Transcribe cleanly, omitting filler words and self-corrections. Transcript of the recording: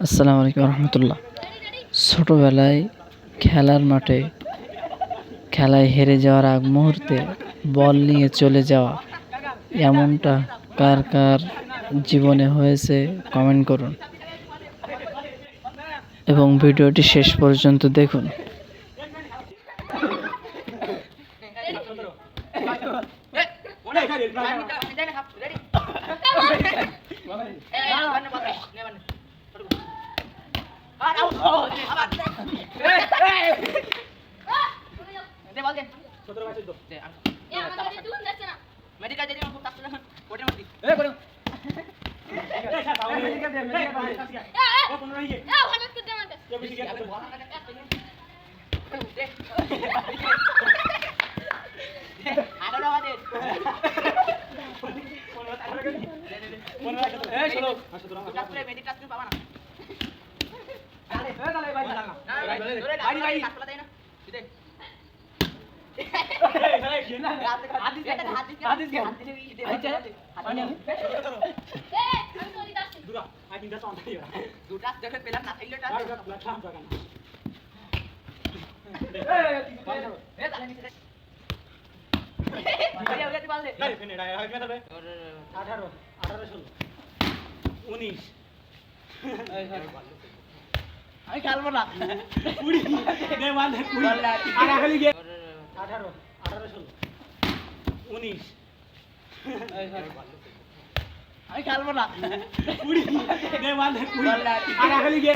আসসালামু আলাইকুম রহমতুল্লাহ। ছোটবেলায় খেলার মাঠে খেলায় হেরে যাওয়ার আগ মুহূর্তে বল নিয়ে চলে যাওয়া, এমনটা কার কার জীবনে হয়েছে কমেন্ট করুন এবং ভিডিওটি শেষ পর্যন্ত দেখুন। আমি খেলবো না। 20 18 19 আমি খেলবো না। 20 গেম